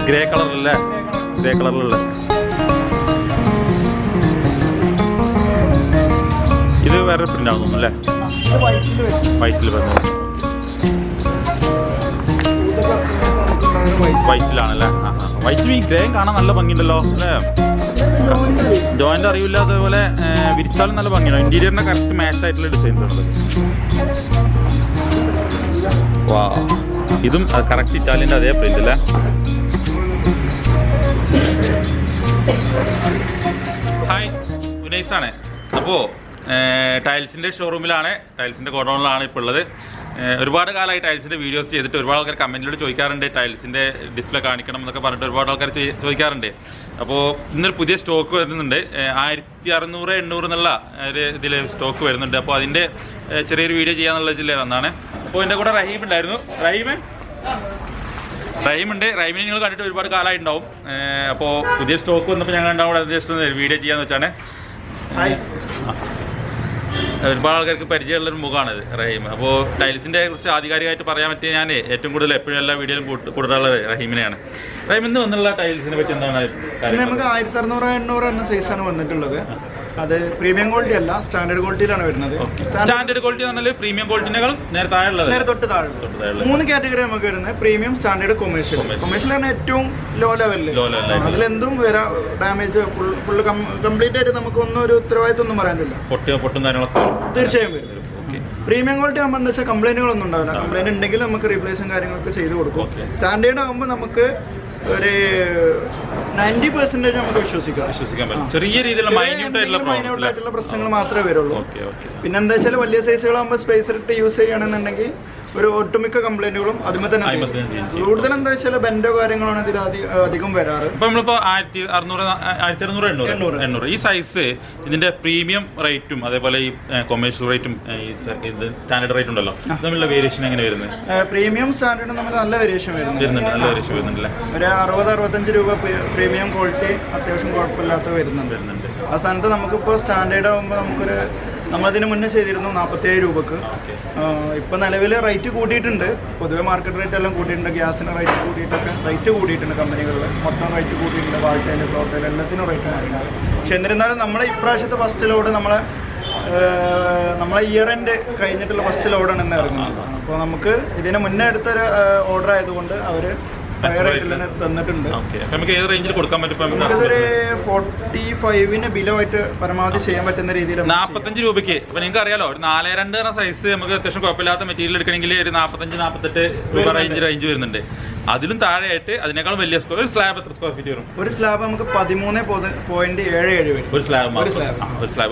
Grey കളറിലല്ലേ? Grey കളറിലുള്ള ഇത് വേറെ പ്രിന്റ് ആണെന്ന് തോന്നുന്നു അല്ലേ? വൈറ്റിൽ വരുന്നത്. വൈറ്റിലാണല്ലേ? വൈറ്റിൽ ഈ ഗ്രേയും കാണാൻ നല്ല ഭംഗിയുണ്ടല്ലോ അല്ലേ? ജോയിന്റ് അറിയില്ല. അതേപോലെ വിരിച്ചാലും നല്ല ഭംഗിയാണ്. ഇന്റീരിയറിന്റെ കറക്റ്റ് മാച്ച് ആയിട്ടുള്ള ഡിസൈൻസ് ആണ്. വാ, ഇതും കറക്റ്റ് ഇറ്റാലിയൻ്റെ അതേ പ്രിന്റ് അല്ലേ? ഹായ്, ഉനൈസാണ്. അപ്പോൾ ടൈൽസിൻ്റെ ഷോറൂമിലാണ്, ടൈൽസിൻ്റെ ഗോഡൗണിലാണ് ഇപ്പോൾ ഉള്ളത്. ഒരുപാട് കാലമായി ടൈൽസിൻ്റെ വീഡിയോസ് ചെയ്തിട്ട് ഒരുപാട് ആൾക്കാർ കമൻറ്റിലൂടെ ചോദിക്കാറുണ്ട്, ടൈൽസിൻ്റെ ഡിസ്പ്ലേ കാണിക്കണം എന്നൊക്കെ പറഞ്ഞിട്ട് ഒരുപാട് ആൾക്കാർ ചോദിക്കാറുണ്ട്. അപ്പോൾ ഇന്നൊരു പുതിയ സ്റ്റോക്ക് വരുന്നുണ്ട്. 1600-800 എന്നുള്ള ഒരു ഇതിൽ സ്റ്റോക്ക് വരുന്നുണ്ട്. അപ്പോൾ അതിൻ്റെ ചെറിയൊരു വീഡിയോ ചെയ്യാന്നുള്ള ഇതിൽ വന്നാണ്. അപ്പോൾ എൻ്റെ കൂടെ റഹീം ഉണ്ടായിരുന്നു. റഹീമുണ്ട്. റഹീമിനെ നിങ്ങൾ കണ്ടിട്ട് ഒരുപാട് കാലമായിട്ടുണ്ടാവും. അപ്പോൾ പുതിയ സ്റ്റോക്ക് വന്നപ്പോൾ ഞങ്ങൾ ഉണ്ടാവും കൂടെ ജസ്റ്റ് ഒന്ന് വീഡിയോ ചെയ്യാന്ന് വെച്ചാണ്. ഒരുപാട് ആൾക്കാർക്ക് പരിചയമുള്ളൊരു മുഖമാണിത് റഹീം. അപ്പോൾ ടൈൽസിൻ്റെ കുറിച്ച് ആധികാരികമായിട്ട് പറയാൻ പറ്റിയ ഞാൻ ഏറ്റവും കൂടുതൽ എപ്പോഴും എല്ലാ വീഡിയോയിലും കൂടുതലുള്ളത് റഹീമിനെയാണ്. റഹീം, ഇന്ന് വന്നുള്ള ടൈൽസിനെ പറ്റി എന്താണ് കാര്യം? നമുക്ക് 1600-800 എന്ന സൈസാണ് വന്നിട്ടുള്ളത്. അത് പ്രീമിയം ക്വാളിറ്റി അല്ല, സ്റ്റാൻഡേർഡ് ക്വാളിറ്റിയിലാണ് വരുന്നത്. സ്റ്റാൻഡേർഡ് ക്വാളിറ്റി എന്ന് പറഞ്ഞാൽ പ്രീമിയം ക്വാളിറ്റിനേക്കാൾ നേരെ താഴെയുള്ളത്, നേരെ തൊട്ട് താഴെ 3 കാറ്റഗറി നമുക്ക് വരുന്നത്. Premium, standard, commercial. കൊമേഴ്ഷ്യലാണ് ഏറ്റവും ലോ ലെവലിൽ. അതിലെന്തും വരാം ഡാമേജ് ഫുള്ള് കംപ്ലീറ്റ് ആയിട്ട് നമുക്ക് ഒന്നും ഒരു ഉത്തരവാദിത്വം ഒന്നും പറയാനില്ല. പൊട്ടും കാര്യങ്ങളൊക്കെ തീർച്ചയായും വരും. പ്രീമിയം ക്വാളിറ്റി ആകുമ്പോൾ എന്താ വെച്ചാൽ കംപ്ലൈന്റുകളൊന്നും ഉണ്ടാവില്ല. കംപ്ലൈന്റ് ഉണ്ടെങ്കിൽ നമുക്ക് റീപ്ലേസും കാര്യങ്ങളൊക്കെ ചെയ്ത് കൊടുക്കും. സ്റ്റാൻഡേർഡ് ആകുമ്പോൾ നമുക്ക് ഒരു 90% നമുക്ക് വിശ്വസിക്കാൻ പറ്റും. ചെറിയ രീതിയിലുള്ള മൈന്യൂട്ടായിട്ടുള്ള പ്രശ്നങ്ങൾ മാത്രമേ വരുള്ളൂ. പിന്നെ എന്താ വെച്ചാൽ വലിയ സൈസുകളാകുമ്പോൾ സ്പേസ് ഇട്ട് യൂസ് ചെയ്യുകയാണെന്നുണ്ടെങ്കിൽ ഒരു ഒട്ടുമിക്ക കംപ്ലൈന്റുകളും അതുമേ തന്നെ. കൂടുതൽ എന്താ വെച്ചാൽ ബെൻഡോ കാര്യങ്ങളാണ് ഇതിൽ അധികം വരാറ്. ഇപ്പൊ നമ്മളിപ്പോ 1600-800 ഈ സൈസ് ഇതിന്റെ പ്രീമിയം റേറ്റും അതേപോലെ ഈ കൊമേഴ്ഷ്യൽ റേറ്റും സ്റ്റാൻഡേർഡ് റേറ്റ് ഉണ്ടല്ലോ, തമ്മിലുള്ള വേരിയേഷൻ എങ്ങനെ വരുന്നത്? പ്രീമിയം സ്റ്റാൻഡേർഡ് നമ്മൾ നല്ല വേരിയേഷൻ വരുന്നുണ്ട്. വരുന്നുണ്ടല്ലേ? ഒരു 60-65 രൂപ പ്രീമിയം ക്വാളിറ്റി അത്യാവശ്യം കുഴപ്പമില്ലാത്ത വരുന്നുണ്ട്. ആ സ്ഥാനത്ത് നമുക്കിപ്പോൾ സ്റ്റാൻഡേർഡ് ആകുമ്പോൾ നമ്മളതിന് മുന്നേ ചെയ്തിരുന്നു 47 രൂപക്ക്. ഇപ്പം നിലവിൽ റേറ്റ് കൂട്ടിയിട്ടുണ്ട്. പൊതുവെ മാർക്കറ്റ് റേറ്റ് എല്ലാം കൂട്ടിയിട്ടുണ്ട്. ഗ്യാസിന് റേറ്റ് കൂട്ടിയിട്ടുണ്ട്. കമ്പനികളിൽ മൊത്തം റേറ്റ് കൂട്ടിയിട്ടുണ്ട്. വാൾട്ടൈൽ, ഫ്ലോട്ടൈൽ എല്ലാത്തിനും റേറ്റ് കൂട്ടിയിട്ടുണ്ട്. പക്ഷെ എന്നിരുന്നാലും നമ്മളെ ഇപ്രാവശ്യത്തെ ഫസ്റ്റ് ലോഡ് നമ്മളെ ഇയർ എൻഡ് കഴിഞ്ഞിട്ടുള്ള ഫസ്റ്റ് ലോഡാണ് ഇന്ന് ഇറങ്ങുന്നത്. അപ്പോൾ നമുക്ക് ഇതിന് മുന്നേ എടുത്തൊരു ഓർഡർ ആയതുകൊണ്ട് അവർ തന്നിട്ടുണ്ട്. നമുക്ക് ഏത് റേഞ്ചിൽ കൊടുക്കാൻ പറ്റും? 45-ന് ബിലോ ആയിട്ട് പരമാവധി ചെയ്യാൻ പറ്റുന്ന രീതിയിൽ 45 രൂപയ്ക്ക്. അപ്പൊ നിങ്ങൾക്ക് അറിയാലോ, ഒരു 4.2 എന്ന സൈസ് നമുക്ക് അത്യാവശ്യം കുഴപ്പമില്ലാത്ത മെറ്റീരിയൽ എടുക്കണമെങ്കിൽ ഒരു 45-48 രൂപ റേഞ്ച് വരുന്നുണ്ട്. അതിലും താഴെയായിട്ട് അതിനേക്കാളും വലിയ ഒരു സ്ലാബ് എത്ര സ്ക്വയർ ഫീറ്റ് വരും? ഒരു സ്ലാബ് നമുക്ക് 13.77 വരും. ഒരു സ്ലാബ്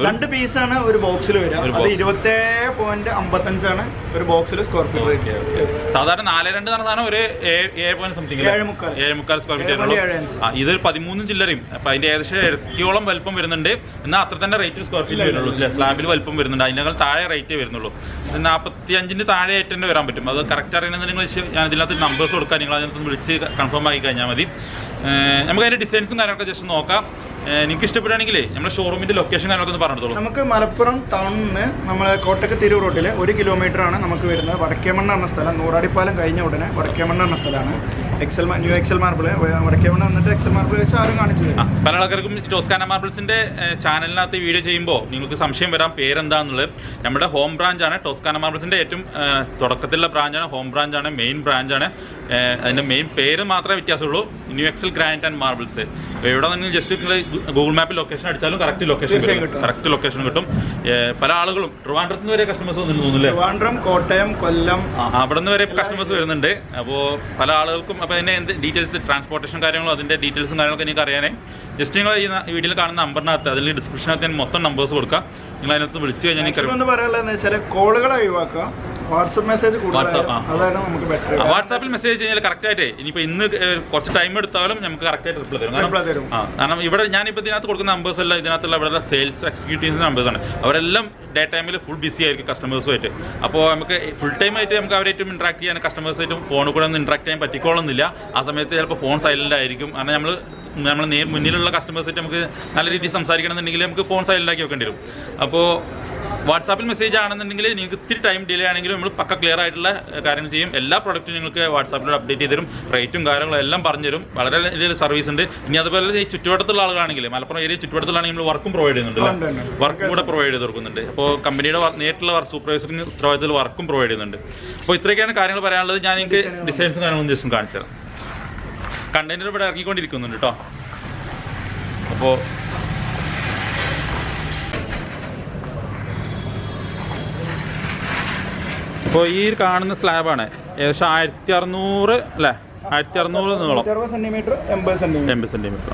2 പീസാണ് ഒരു ബോക്സിൽ വരിക. 27.55 ഒരു ബോക്സിൽ സ്ക്വയർ ഫീറ്റ്. സാധാരണ 4.2 നടന്നാണ് ഒരു 7 സംതിങ് 7.25 സ്ക്വയർ ഫീറ്റ്. ഇത് 13 ചില്ലറയും. അപ്പൊ അതിന്റെ ഏകദേശം ഇരട്ടിയോളം വലുപ്പം വരുന്നുണ്ട്. എന്നാൽ അത്ര തന്നെ റേറ്റ് സ്ക്വയർ ഫീറ്റ് വരുന്നുള്ളൂ. സ്ലാബിൽ വലുപ്പം വരുന്നുണ്ട്. അതിനേക്കാൾ താഴെ റേറ്റേ വരുന്നുള്ളൂ. 45-ന് താഴെ ആയിട്ട് തന്നെ വരാൻ പറ്റും. അത് കറക്റ്റ് അറിയണമെന്നുണ്ടെങ്കിൽ ഞാൻ ഇതിനകത്ത് നമ്പേഴ്സ് കൊടുക്കാം. നിങ്ങൾ അതിനകത്ത് വിളിച്ച് കൺഫേം ആക്കി കഴിഞ്ഞാൽ മതി. നമുക്ക് അതിന്റെ ഡിസൈൻസും കാര്യങ്ങളൊക്കെ ജസ്റ്റ് നോക്കാം. നിങ്ങൾക്ക് ഇഷ്ടപ്പെടുകയാണെങ്കിൽ നമ്മുടെ ഷോറൂമിന്റെ ലൊക്കേഷൻ കാര്യങ്ങളൊക്കെ ഒന്ന് പറഞ്ഞോളൂ. നമുക്ക് മലപ്പുറം ടൗണിൽ നിന്ന് നമ്മളെ കോട്ടക്ക് തിരൂർ റോഡിൽ 1 കിലോമീറ്റർ ആണ് നമുക്ക് വരുന്നത്. വടക്കേമണ്ണ എന്ന സ്ഥലം, നൂറാടിപ്പാലം കഴിഞ്ഞ ഉടനെ വടക്കേമണ്ണ എന്ന സ്ഥലമാണ്. ന്യൂ എക്സൽ മാർബിൾ വടക്കേമണ്ണ വന്നിട്ട് എക്സൽ മാർബിൾ വെച്ച് ആരും കാണിച്ചത്. പല ആൾക്കാർക്കും ടോസ്കാന മാർബിൾസിന്റെ ചാനലിനകത്ത് വീഡിയോ ചെയ്യുമ്പോൾ നിങ്ങൾക്ക് സംശയം വരാം പേരെന്താന്നുള്ളത്. നമ്മുടെ ഹോം ബ്രാഞ്ചാണ് ടോസ്കാന മാർബിൾസിന്റെ ഏറ്റവും തുടക്കത്തിലുള്ള ബ്രാഞ്ചാണ്. Home ബ്രാഞ്ചാണ്, main ബ്രാഞ്ചാണ്. അതിന്റെ മെയിൻ പേര് മാത്രമേ വ്യത്യാസമുള്ളൂ. New Excel granite and marbles. ഇവിടെ നിങ്ങൾ ജസ്റ്റ് ഗൂഗിൾ മാപ്പിൽ ലൊക്കേഷൻ അടിച്ചാലും കറക്റ്റ് ലൊക്കേഷൻ കിട്ടും. പല ആളുകളും ട്രിവാൻഡ്രത്ത് നിന്ന് വരെ കസ്റ്റമേഴ്സ് തോന്നുന്നില്ലേ? ട്രിവാൻഡ്രം, കോട്ടയം, കൊല്ലം അവിടെ നിന്ന് വരെ കസ്റ്റമേഴ്സ് വരുന്നുണ്ട്. അപ്പോൾ പല ആളുകൾക്കും അപ്പോൾ അതിന്റെ എന്ത് ഡീറ്റെയിൽസ്, ട്രാൻസ്പോർട്ടേഷൻ കാര്യങ്ങളും അതിന്റെ ഡീറ്റെയിൽസും കാര്യങ്ങളൊക്കെ എനിക്ക് അറിയാനേ ജസ്റ്റ് നിങ്ങൾ ഈ വീഡിയോയിൽ കാണുന്ന നമ്പറിനകത്ത് അതിൽ ഡിസ്ക്രിപ്ഷനകത്ത് ഞാൻ മൊത്തം നമ്പേഴ്സ് കൊടുക്കാം. നിങ്ങൾ അതിനകത്ത് വിളിച്ചു കഴിഞ്ഞാൽ പറയാനുള്ളതെന്ന് വെച്ചാൽ കോളുകൾ ഒഴിവാക്കുക. വാട്സാപ്പ് മെസ്സേജ് അതാണ് നമുക്ക് ബെറ്റർ. വാട്സാപ്പിൽ മെസ്സേജ് കഴിഞ്ഞാൽ കറക്റ്റ് ആയിട്ട് ഇനിയിപ്പോൾ ഇന്ന് കുറച്ച് ടൈം എടുത്താലും നമുക്ക് കറക്റ്റ് ആയിട്ട് റിപ്ലൈ തരും. കാരണം ഇവിടെ ഞാനിപ്പോൾ ഇതിനകത്ത് കൊടുക്കുന്ന നമ്പേഴ്സ് എല്ലാം ഇതിനകത്തുള്ള ഇവിടെ സെയിൽസ് എക്സിക്യൂട്ടീവ്സിന്റെ നമ്പേഴ്സാണ്. അവരെല്ലാം ഡേ ടൈമിൽ ഫുൾ ബിസി ആയിരിക്കും കസ്റ്റമേഴ്സുമായിട്ട്. അപ്പോൾ നമുക്ക് ഫുൾ ടൈം ആയിട്ട് നമുക്ക് അവരായിട്ടും ഇൻട്രാക്ട് ചെയ്യാൻ കസ്റ്റമേഴ്സായിട്ടും ഫോണിൽ കൂടെ ഒന്നും ഇൻട്രാക്ട് ചെയ്യാൻ പറ്റിക്കോളുന്നില്ല. ആ സമയത്ത് ചിലപ്പോൾ ഫോൺ സൈലന്റ് ആയിരിക്കും. കാരണം നമ്മൾ മുന്നിലുള്ള കസ്റ്റമേഴ്സായിട്ട് നമുക്ക് നല്ല രീതിയിൽ സംസാരിക്കണമെന്നുണ്ടെങ്കിൽ നമുക്ക് ഫോൺ സൈലന്റ് ആക്കി വെക്കേണ്ടി വരും. അപ്പോൾ വാട്സാപ്പിൽ മെസ്സേജ് ആണെന്നുണ്ടെങ്കിൽ നിങ്ങൾക്ക് ഇത്തിരി ടൈം ഡിലേ ആണെങ്കിലും നമ്മൾ പക്ക ക്ലിയർ ആയിട്ടുള്ള കാര്യങ്ങൾ ചെയ്യും. എല്ലാ പ്രൊഡക്റ്റും നിങ്ങൾക്ക് വാട്സാപ്പിലൂടെ അപ്ഡേറ്റ് ചെയ്ത് തരും. റേറ്റും കാര്യങ്ങളും എല്ലാം പറഞ്ഞു തരും. വളരെ വലിയ സർവീസ് ഉണ്ട്. ഇനി അതുപോലെ ഈ ചുറ്റുവട്ടത്തുള്ള ആളുകളാണെങ്കിൽ മലപ്പുറം ഏരിയ ചുറ്റുവട്ടത്തുള്ളാണെങ്കിൽ നമ്മൾ വർക്കും പ്രൊവൈഡ് ചെയ്യുന്നുണ്ട്, വർക്കും കൂടെ പ്രൊവൈഡ് ചെയ്ത് കൊടുക്കുന്നുണ്ട്. അപ്പോൾ കമ്പനിയുടെ നേരിട്ടുള്ള സൂപ്പർവൈസറിന് ഉത്തരവാദിത്തത്തിൽ വർക്കും പ്രൊവൈഡ് ചെയ്യുന്നുണ്ട്. അപ്പോൾ ഇത്രയൊക്കെയാണ് കാര്യങ്ങൾ പറയാനുള്ളത്. ഞാൻ എനിക്ക് ഡിസൈൻസും കാര്യങ്ങളൊന്നും ജസ്റ്റ് കാണിച്ചു തരാം. കണ്ടെയ്നർ ഇവിടെ ഇറങ്ങിക്കൊണ്ടിരിക്കുന്നുണ്ട് കേട്ടോ. അപ്പോൾ ഈ കാണുന്ന സ്ലാബാണ് ഏകദേശം 1600 അല്ലേ, 1600 നീളം, 80 സെന്റിമീറ്റർ 80 സെന്റിമീറ്റർ.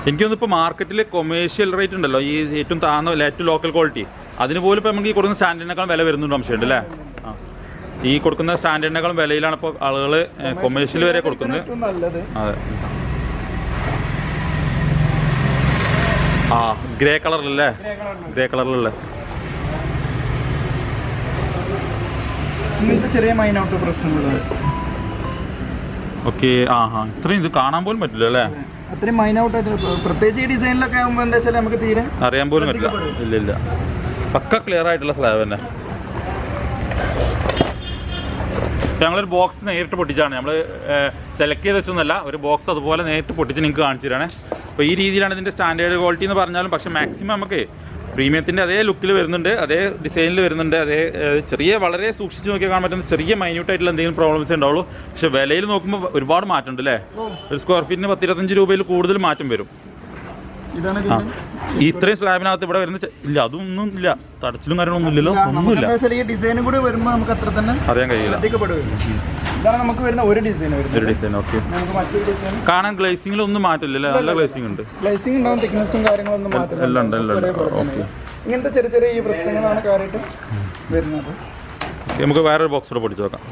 എനിക്കൊന്നിപ്പോൾ മാർക്കറ്റിൽ കൊമേഴ്ഷ്യൽ റേറ്റ് ഉണ്ടല്ലോ, ഈ ഏറ്റവും താഴ്ന്ന ഏറ്റവും ലോക്കൽ ക്വാളിറ്റി, അതിന് പോലും ഇപ്പോൾ നമുക്ക് ഈ കൊടുക്കുന്ന സ്റ്റാൻഡേർഡിനേക്കാളും വില വരുന്നുണ്ട് സംശയമുണ്ട് അല്ലേ? ആ, ഈ കൊടുക്കുന്ന സ്റ്റാൻഡേർഡിനേക്കാളും വിലയിലാണ് ഇപ്പോൾ ആളുകൾ കൊമേഴ്ഷ്യൽ വരെ കൊടുക്കുന്നത്. അതെ. ആ ഗ്രേ കളറിലല്ലേ, ഗ്രേ കളറിലല്ലേ. ചെറിയ മൈനോട്ട് പ്രശ്നങ്ങൾ. ഓക്കെ. ഇത്രയും ഇത് കാണാൻ പോലും പറ്റില്ല അല്ലേ? അത്രയും മൈനോട്ട് ആയിട്ട്, പ്രത്യേകിച്ച് ഈ ഡിസൈനിലൊക്കെ ആകുമ്പോൾ എന്താ വെച്ചാൽ നമുക്ക് തീരെ അറിയാൻ പോലും പറ്റില്ല. ഇല്ല, പക്ക ക്ലിയർ ആയിട്ടുള്ള സ്ലാബ് തന്നെ. ഞങ്ങളൊരു ബോക്സ് നേരിട്ട് പൊട്ടിച്ചാണ്, നമ്മൾ സെലക്ട് ചെയ്ത് വെച്ചൊന്നുമല്ല, ഒരു ബോക്സ് അതുപോലെ നേരിട്ട് പൊട്ടിച്ച് നിങ്ങൾക്ക് കാണിച്ചു തരാണ്. അപ്പോൾ ഈ രീതിയിലാണ് ഇതിൻ്റെ സ്റ്റാൻഡേർഡ് ക്വാളിറ്റി എന്ന് പറഞ്ഞാലും, പക്ഷേ മാക്സിമം നമുക്ക് പ്രീമിയത്തിൻ്റെ അതേ ലുക്കിൽ വരുന്നുണ്ട്, അതേ ഡിസൈനിൽ വരുന്നുണ്ട്, അതേ ചെറിയ വളരെ സൂക്ഷിച്ച് നോക്കിയാൽ കാണാൻ പറ്റുന്ന ചെറിയ മൈന്യൂട്ടായിട്ടുള്ള എന്തെങ്കിലും പ്രോബ്ലംസ് ഉണ്ടാവുള്ളൂ. പക്ഷേ വിലയിൽ നോക്കുമ്പോൾ ഒരുപാട് മാറ്റമുണ്ട് അല്ലേ? ഒരു സ്ക്വയർ ഫീറ്റിന് 10-25 രൂപയിൽ കൂടുതൽ മാറ്റം വരും. ഇത്രയും സ്ലാബിനകത്ത് ഇവിടെ വരുന്ന ഇല്ല, അതൊന്നും ഇല്ല, തടച്ചിലും കാര്യങ്ങളൊന്നും ഇല്ലല്ലോ, ഒന്നുമില്ല. അറിയാൻ കഴിയില്ല. നമുക്ക് വരുന്ന ഒരു ഡിസൈൻ. ഓക്കെ. കാണാൻ ഗ്ലേസിംഗിലൊന്നും മാറ്റില്ലല്ലേ? നല്ല ഗ്ലേസിംഗ് ഉണ്ട്. ഗ്ലേസിംഗ് ഉണ്ടാവും, തിക്നെസ്സും കാര്യങ്ങളൊന്നും മാറ്റില്ല. എല്ലാം ഉണ്ട്. ഓക്കെ. ഇങ്ങനത്തെ ചെറിയ ചെറിയ ഈ പ്രശ്നങ്ങളാണ് കാര്യമായിട്ട് വരുന്നത്. നമുക്ക് വേറൊരു ബോക്സ് കൂടെ പൊടിച്ചു നോക്കാം.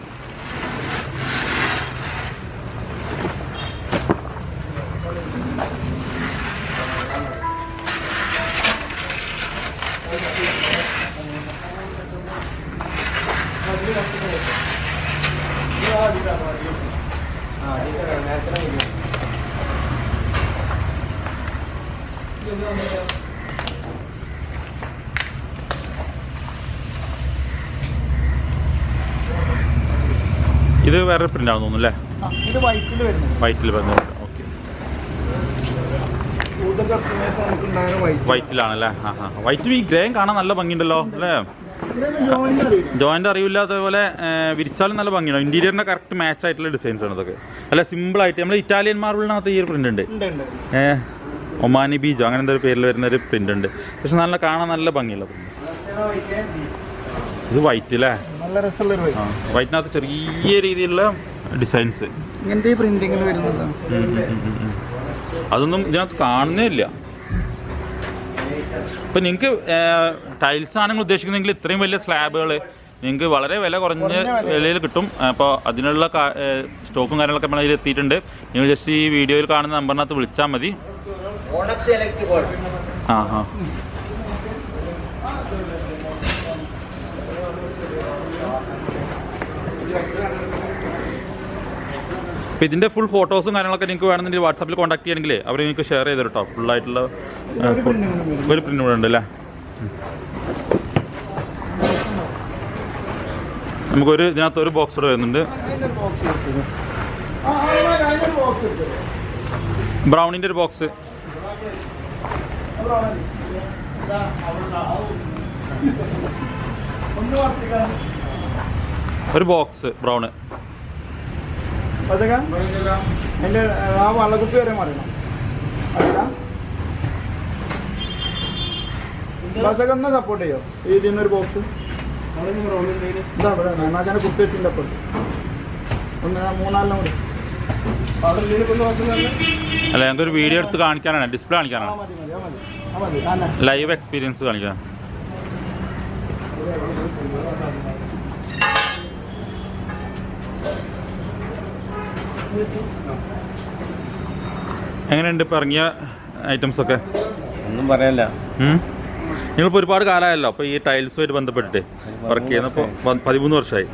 ഇത് വേറെ പ്രിന്റ് ആണെന്ന് തോന്നുന്നു അല്ലേ? ഇത് വൈറ്റിൽ വരുന്നത്. ഓക്കെ. വൈറ്റിലാണല്ലേ? വൈറ്റും ഈ ഗ്രേയും കാണാൻ നല്ല ഭംഗിയുണ്ടല്ലോ അല്ലേ? ജോയിന്റ് അറിയില്ല, അതേപോലെ വിരിച്ചാലും നല്ല ഭംഗിയാണ്. ഇന്റീരിയറിന്റെ കറക്റ്റ് മാച്ച് ആയിട്ടുള്ള ഡിസൈൻസ് ആണ് ഇതൊക്കെ. അല്ല, സിമ്പിൾ ആയിട്ട് നമ്മൾ ഇറ്റാലിയൻ മാർബിളിനകത്ത് ഈ ഒരു പ്രിന്റ് ഉണ്ട്, ഒമാനി ബീജോ അങ്ങനെ എന്തൊരു പേരിൽ വരുന്ന ഒരു പ്രിന്റ് ഉണ്ട്. പക്ഷെ നല്ല കാണാൻ നല്ല ഭംഗിയുള്ള പ്രിന്റ്. ഇത് വൈറ്റ് അല്ലേ? വൈറ്റിനകത്ത് ചെറിയ രീതിയിലുള്ള ഡിസൈൻസ്, അതൊന്നും ഇതിനകത്ത് കാണുന്നേ ഇല്ല. ഇപ്പം നിങ്ങൾക്ക് ടൈൽസ് ആണ് നിങ്ങൾ ഉദ്ദേശിക്കുന്നതെങ്കിൽ ഇത്രയും വലിയ സ്ലാബുകൾ നിങ്ങൾക്ക് വളരെ വില കുറഞ്ഞ വിലയിൽ കിട്ടും. അപ്പോൾ അതിനുള്ള സ്റ്റോക്കും കാര്യങ്ങളൊക്കെ നമ്മൾ അതിൽ എത്തിയിട്ടുണ്ട്. നിങ്ങൾ ജസ്റ്റ് ഈ വീഡിയോയിൽ കാണുന്ന നമ്പറിനകത്ത് വിളിച്ചാൽ മതി. അപ്പോൾ ഇതിൻ്റെ ഫുൾ ഫോട്ടോസും കാര്യങ്ങളൊക്കെ നിങ്ങൾക്ക് വേണമെന്നുണ്ടെങ്കിൽ വാട്സാപ്പിൽ കോൺടാക്ട് ചെയ്യണമെങ്കിൽ അവർ നിങ്ങൾക്ക് ഷെയർ ചെയ്ത് കേട്ടോ. ഫുള്ളായിട്ടുള്ള ഒരു പ്രിൻ്റ് കൂടെ ഉണ്ട് അല്ലേ? നമുക്കൊരു ഇതിനകത്ത് ഒരു ബോക്സ് കൂടെ വരുന്നുണ്ട്. ബ്രൗണിൻ്റെ ഒരു ബോക്സ്. ഒരു ബോക്സ് ബ്രൗണ്. ആ വള്ളക്കുപ്പി വരെ മാറണം. ബസകന്ന് സപ്പോർട്ട് ചെയ്യോ? ഇതിന്നൊരു ബോക്സ് ഇതാ കുപ്പി വെച്ചിട്ടുണ്ട്. അപ്പോൾ ഒന്ന് 3-4 കൂടി അല്ല, ഞങ്ങൾക്കൊരു വീഡിയോ എടുത്ത് കാണിക്കാനാണ്, ഡിസ്പ്ലേ കാണിക്കാനാണ്, ലൈവ് എക്സ്പീരിയൻസ് കാണിക്കാൻ. എങ്ങനെയുണ്ട് ഇപ്പം ഇറങ്ങിയ ഐറ്റംസൊക്കെ? ഒന്നും പറയാനില്ല. നിങ്ങളിപ്പോൾ ഒരുപാട് കാലമായല്ലോ അപ്പോൾ ഈ ടൈൽസുമായിട്ട് ബന്ധപ്പെട്ടിട്ട് വർക്ക് ചെയ്യുന്നപ്പോൾ 13 വർഷമായി.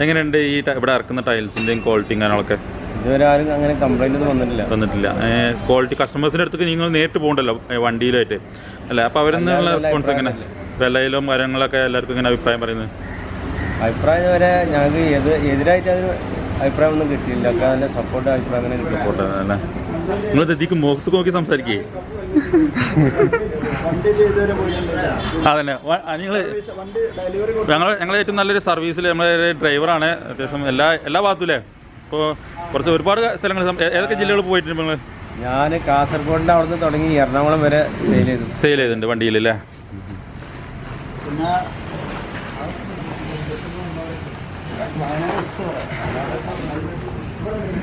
എങ്ങനെയുണ്ട് ഈ ഇവിടെ ഇറക്കുന്ന ടൈൽസിൻ്റെയും ക്വാളിറ്റിയും കാര്യങ്ങളൊക്കെ? ഇതുവരെ ആരും അങ്ങനെ കംപ്ലൈന്റ് ഒന്നും വന്നിട്ടില്ല. ക്വാളിറ്റി കസ്റ്റമേഴ്സിൻ്റെ അടുത്തേക്ക് നിങ്ങൾ നേരിട്ട് പോകണ്ടല്ലോ വണ്ടിയിലായിട്ട് അല്ലേ? അപ്പോൾ അവരെന്നുള്ള റെസ്പോൺസ് എങ്ങനെ, വിലയിലും കാര്യങ്ങളൊക്കെ എല്ലാവർക്കും ഇങ്ങനെ അഭിപ്രായം പറയുന്നത്? അഭിപ്രായം വരെ ഞങ്ങൾക്ക് എതിരായിട്ട് അതിന് അഭിപ്രായം ഒന്നും കിട്ടിയില്ല. ഒക്കെ നല്ല സപ്പോർട്ട് അഭിപ്രായം അങ്ങനെ സപ്പോർട്ടാണ് അല്ലേ? നിങ്ങൾ ഇതിക്ക് മുഖത്ത് നോക്കി സംസാരിക്കേ? അതന്നെ ഞങ്ങൾ ഏറ്റവും നല്ലൊരു സർവീസിൽ നമ്മളെ ഡ്രൈവറാണ്. അത്യാവശ്യം എല്ലാ ഭാഗത്തും ഇപ്പോൾ കുറച്ച് ഒരുപാട് സ്ഥലങ്ങൾ ഏതൊക്കെ ജില്ലകൾ പോയിട്ടുണ്ട് നിങ്ങൾ? ഞാൻ കാസർഗോഡിൻ്റെ അവിടെ നിന്ന് തുടങ്ങി എറണാകുളം വരെ സെയിൽ ചെയ്തിട്ടുണ്ട് വണ്ടിയിലല്ലേ?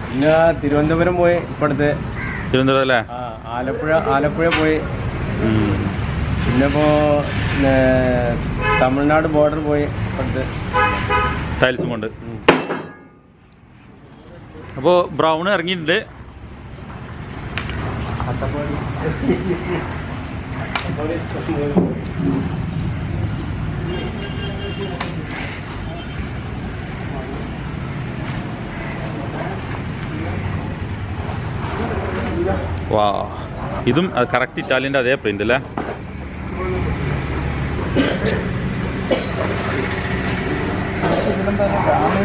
പിന്നെ തിരുവനന്തപുരം പോയി ഇപ്പോഴത്തെ. തിരുവനന്തപുരം അല്ലേ? ആലപ്പുഴ പോയി. പിന്നെ ഇപ്പോൾ തമിഴ്നാട് ബോർഡർ പോയി ഇപ്പോഴത്തെ ടൈൽസും കൊണ്ട്. അപ്പോൾ ബ്രൗൺ ഇറങ്ങിയിട്ടുണ്ട്. വാ, ഇതും കറക്റ്റ് ഇറ്റാലിയൻ്റെ അതേ പ്രിന്റ് അല്ലേ?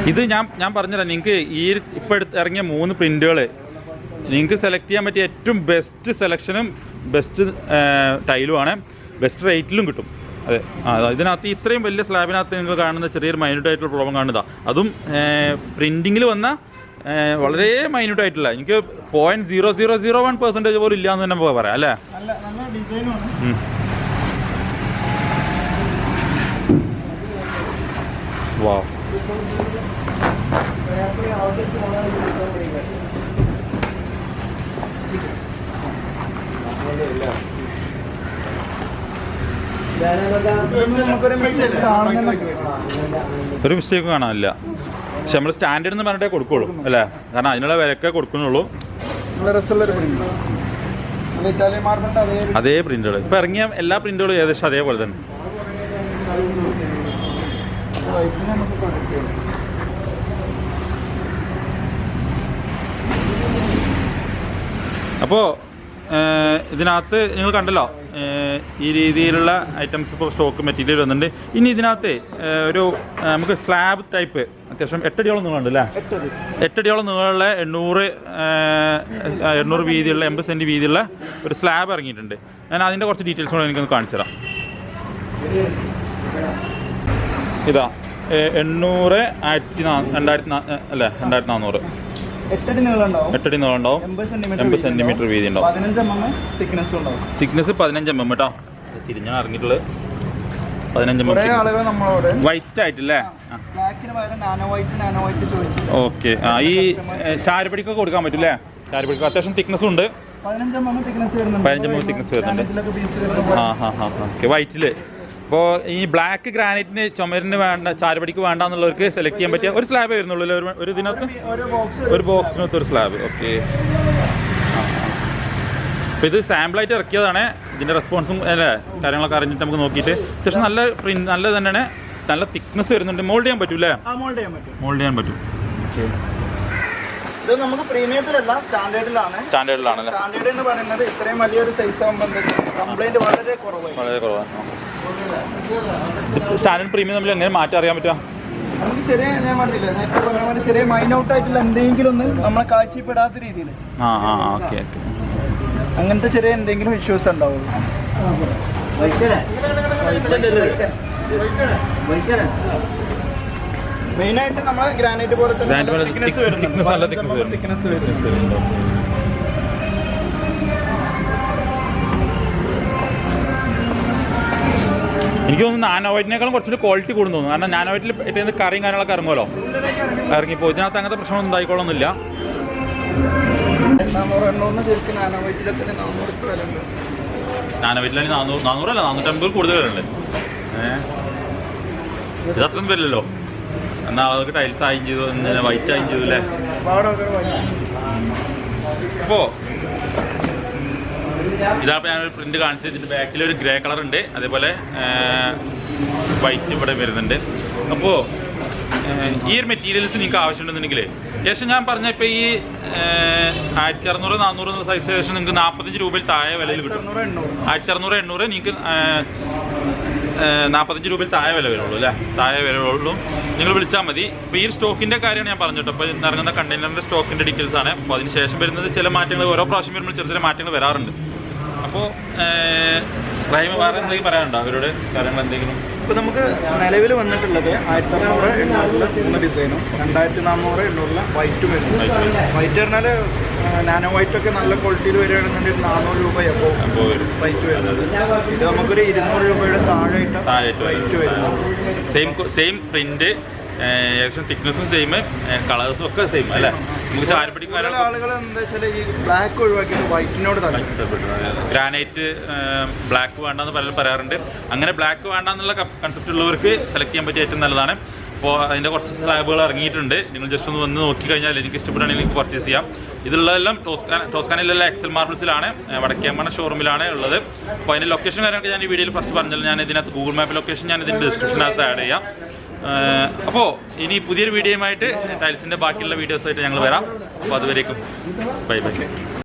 ഇത് ഞാൻ പറഞ്ഞുതരാം. നിങ്ങൾക്ക് ഈ ഇപ്പോൾ ഇറങ്ങിയ 3 പ്രിന്റുകൾ നിങ്ങൾക്ക് സെലക്ട് ചെയ്യാൻ പറ്റിയ ഏറ്റവും ബെസ്റ്റ് സെലക്ഷനും ബെസ്റ്റ് ടൈലുമാണ്, ബെസ്റ്റ് റേറ്റിലും കിട്ടും. അതെ, ഇതിനകത്ത് ഇത്രയും വലിയ സ്ലാബിനകത്ത് നിങ്ങൾ കാണുന്ന ചെറിയൊരു മൈന്യൂട്ടായിട്ടുള്ള പ്രോബ്ലം കാണുന്നതാണ്. അതും പ്രിൻറ്റിങ്ങിൽ വന്ന വളരെ മൈന്യൂട്ടായിട്ടുള്ള, എനിക്ക് 0.0001% പോലും ഇല്ല എന്ന് തന്നെ പറയാം അല്ലേ? വാ, ഒരു മിസ്റ്റേക്കും കാണാനില്ല. പക്ഷെ നമ്മൾ സ്റ്റാൻഡേർഡ് എന്ന് പറഞ്ഞിട്ടേ കൊടുക്കുള്ളൂ അല്ലേ? കാരണം അതിനുള്ള വിലക്കേ കൊടുക്കുന്നുള്ളൂ. അതേ പ്രിന്റുകൾ ഇപ്പം ഇറങ്ങിയ എല്ലാ പ്രിന്റുകളും ഏകദേശം അതേപോലെ തന്നെ. അപ്പോൾ ഇതിനകത്ത് നിങ്ങൾ കണ്ടല്ലോ ഈ രീതിയിലുള്ള ഐറ്റംസ് ഇപ്പോൾ സ്റ്റോക്ക് മെറ്റീരിയൽ വന്നിട്ടുണ്ട്. ഇനി ഇതിനകത്ത് ഒരു നമുക്ക് സ്ലാബ് ടൈപ്പ് അത്യാവശ്യം 8 അടിയോളം നീളമുണ്ട് അല്ലേ? 8 അടിയോളം നീളമുള്ള 800 വീതിയുള്ള 80 സെൻറ്റ് വീതിയുള്ള ഒരു സ്ലാബ് ഇറങ്ങിയിട്ടുണ്ട്. ഞാൻ അതിൻ്റെ കുറച്ച് ഡീറ്റെയിൽസ് കൂടെ എനിക്കൊന്ന് കാണിച്ചു തരാം. ഇതാ 800 2400 8 അടി നീളം ഉണ്ടാവും, 80 സെൻറ്റിമീറ്റർ വീതി ഉണ്ടാവും, തിക്നെസ് 15 mm കേട്ടോ. തിരിഞ്ഞാണ് ഇറങ്ങിയിട്ടുള്ളത് 15 mm. വൈറ്റ് ആയിട്ടില്ലേ? ഓക്കെ. ഈ ചാരുപടിക്കൊക്കെ കൊടുക്കാൻ പറ്റൂല്ലേ? ചാരുപടിക്ക് അത്യാവശ്യം തിക്നെസ്സും ഉണ്ട്, 15 mm തിക്നെസ് വരുന്നുണ്ട്. ഓക്കെ, വൈറ്റില്. അപ്പോൾ ഈ ബ്ലാക്ക് ഗ്രാനൈറ്റിന് ചുമരിന് വേണ്ട, ചാരുപടിക്ക് വേണ്ട എന്നുള്ളവർക്ക് സെലക്ട് ചെയ്യാൻ പറ്റിയ ഒരു സ്ലാബ് വരുന്നുള്ളൂ ഒരു ഇതിനകത്ത്, ഒരു ബോക്സിനകത്ത് ഒരു സ്ലാബ്. ഓക്കെ. അപ്പോൾ ഇത് സാമ്പിളായിട്ട് ഇറക്കിയതാണ്. ഇതിൻ്റെ റെസ്പോൺസും അല്ലേ കാര്യങ്ങളൊക്കെ അറിഞ്ഞിട്ട് നമുക്ക് നോക്കിയിട്ട് അത്യാവശ്യം നല്ല പ്രിന്റ്, നല്ല തന്നെയാണ്, നല്ല തിക്നെസ് വരുന്നുണ്ട്. മോൾഡ് ചെയ്യാൻ പറ്റൂല്ലേ? മോൾഡ് ചെയ്യാൻ പറ്റും. ഓക്കെ. ഇത് നമുക്ക് പ്രീമിയത്തിലല്ല, സ്റ്റാൻഡേർഡിലാണ്. സ്റ്റാൻഡേർഡ് എന്ന് പറയുന്നത് ഇത്രയും വലിയൊരു സൈസ് ആകുമ്പോൾ കംപ്ലൈന്റ് വളരെ കുറവാണ്. സ്റ്റാൻഡേർഡ് പ്രീമിയം തമ്മിൽ എങ്ങനെ മാറ്റം അറിയാൻ പറ്റുക? നമുക്ക് ഞാൻ പറഞ്ഞില്ല, ചെറിയ മൈനൗട്ട് ആയിട്ടുള്ള എന്തെങ്കിലും ഒന്ന് നമ്മളെ കാഴ്ചപ്പെടാത്ത രീതിയിൽ അങ്ങനത്തെ ചെറിയ എന്തെങ്കിലും ഇഷ്യൂസ് ഉണ്ടാവും. മെയിനായിട്ട് നമ്മളെ ഗ്രാനൈറ്റ് പോലെ തന്നെ തിക്നെസ് വരുന്നുണ്ട്. എനിക്ക് തോന്നുന്നു നാനോ വൈറ്റിനേക്കാളും കുറച്ചുകൂടി ക്വാളിറ്റി കൂടുന്നു തോന്നുന്നു. കാരണം നാനോ വൈറ്റിൽ ഏറ്റവും കറിയും കാര്യങ്ങളൊക്കെ ഇറങ്ങുമല്ലോ, ഇറങ്ങിപ്പോൾ ഇതിനകത്ത് അങ്ങനത്തെ പ്രശ്നമൊന്നും ഉണ്ടായിക്കോളൊന്നുമില്ല. നാനോ വൈറ്റിലാണെങ്കിൽ 400 അല്ല 450 കൂടുതൽ വരുന്നുണ്ട്. ഇതത്രയും വരില്ലല്ലോ. എന്നാൽ അതൊക്കെ ടൈൽസ് ആയും ചെയ്തു, വൈറ്റ് ആയും ചെയ്തു അല്ലേ? അപ്പോൾ ഇതാപ്പോൾ ഞാനൊരു പ്രിന്റ് കാണിച്ചു. ഇതിൻ്റെ ബാക്കിലൊരു ഗ്രേ കളർ ഉണ്ട്, അതേപോലെ വൈറ്റ് ഇവിടെ വരുന്നുണ്ട്. അപ്പോൾ ഈ ഒരു മെറ്റീരിയൽസ് നിങ്ങൾക്ക് ആവശ്യമുണ്ടെന്നുണ്ടെങ്കിൽ ഏകദേശം ഞാൻ പറഞ്ഞ ഇപ്പോൾ ഈ 1600 400 എന്നുള്ള സൈസ് ഏകദേശം നിങ്ങൾക്ക് 45 രൂപയിൽ താഴെ വിലയിൽ കിട്ടും. 1600 800 നിങ്ങൾക്ക് 45 രൂപയിൽ താഴെ വില വരുള്ളൂ അല്ലേ, താഴെ വിലയുള്ളൂ. നിങ്ങൾ വിളിച്ചാൽ മതി. ഇപ്പോൾ ഈ സ്റ്റോക്കിൻ്റെ കാര്യമാണ് ഞാൻ പറഞ്ഞിട്ട്. അപ്പോൾ ഇന്ന് ഇറങ്ങുന്ന കണ്ടെയ്നറിൻ്റെ സ്റ്റോക്കിൻ്റെ ഡീറ്റെയിൽസ് ആണ്. അപ്പോൾ അതിന് ശേഷം വരുന്നത് ചില മാറ്റങ്ങൾ ഓരോ പ്രാവശ്യം വരുമ്പോൾ ചെറിയ ചെറിയ മാറ്റങ്ങൾ വരാറുണ്ട്. അപ്പോൾ റഹീം വേറെ എന്തെങ്കിലും പറയാനുണ്ടോ അവരോട് കാര്യങ്ങൾ എന്തെങ്കിലും? ഇപ്പോൾ നമുക്ക് നിലവിൽ വന്നിട്ടുള്ളത് 1600 800 3 ഡിസൈനും 2400 800 വൈറ്റും വരുന്നു. വൈറ്റ് പറഞ്ഞാൽ നാനോ വൈറ്റ് ഒക്കെ നല്ല ക്വാളിറ്റിയിൽ വരികയാണെന്നുണ്ടെങ്കിൽ 400 രൂപ അപ്പോൾ റേറ്റ് വരുന്നത്. ഇത് നമുക്കൊരു 200 രൂപയുടെ താഴെയായിട്ട് റേറ്റ് വരുന്നത്. സെയിം പ്രിന്റ്, ഏകദേശം തിക്നെസ്സും സെയിം, കളേഴ്സും ഒക്കെ സെയിം അല്ലേ. നമുക്ക് ചാരപ്പടിക്ക് ആളുകൾ എന്താ വെച്ചാൽ ഈ ബ്ലാക്ക് ഒഴിവാക്കിയിട്ട് വൈറ്റിനോട് ഗ്രാനൈറ്റ് ബ്ലാക്ക് വേണ്ടെന്ന് പലരും പറയാറുണ്ട്. അങ്ങനെ ബ്ലാക്ക് വേണ്ടെന്നുള്ള കൺസെപ്റ്റ് ഉള്ളവർക്ക് സെലക്ട് ചെയ്യാൻ പറ്റിയ ഏറ്റവും നല്ലതാണ്. അപ്പോൾ അതിൻ്റെ കുറച്ച് സ്ലാബുകൾ ഇറങ്ങിയിട്ടുണ്ട്. നിങ്ങൾ ജസ്റ്റ് ഒന്ന് വന്ന് നോക്കിക്കഴിഞ്ഞാൽ എനിക്ക് ഇഷ്ടപ്പെടുകയാണെങ്കിൽ നിങ്ങൾക്ക് പർച്ചേസ് ചെയ്യാം. ഇതിലുള്ളതെല്ലാം ടോസ്കാനയിലുള്ള എക്സൽ മാർബിൾസിലാണ്, വടക്കേമണ്ണ ഷോറൂമിലാണ് ഉള്ളത്. അപ്പോൾ അതിൻ്റെ ലൊക്കേഷൻ കാര്യമൊക്കെ ഞാൻ ഈ വീഡിയോയിൽ ഫസ്റ്റ് പറഞ്ഞാൽ ഞാൻ ഇതിനകത്ത് ഗൂഗിൾ മാപ്പ് ലൊക്കേഷൻ ഞാൻ ഇതിൻ്റെ ഡിസ്ക്രിപ്ഷനകത്ത് ആഡ് ചെയ്യാം. അപ്പോൾ ഇനി പുതിയൊരു വീഡിയോയുമായിട്ട് ടൈൽസിൻ്റെ ബാക്കിയുള്ള വീഡിയോസായിട്ട് ഞങ്ങൾ വരാം. അപ്പോൾ അതുവരേക്കും ബൈ ബൈ.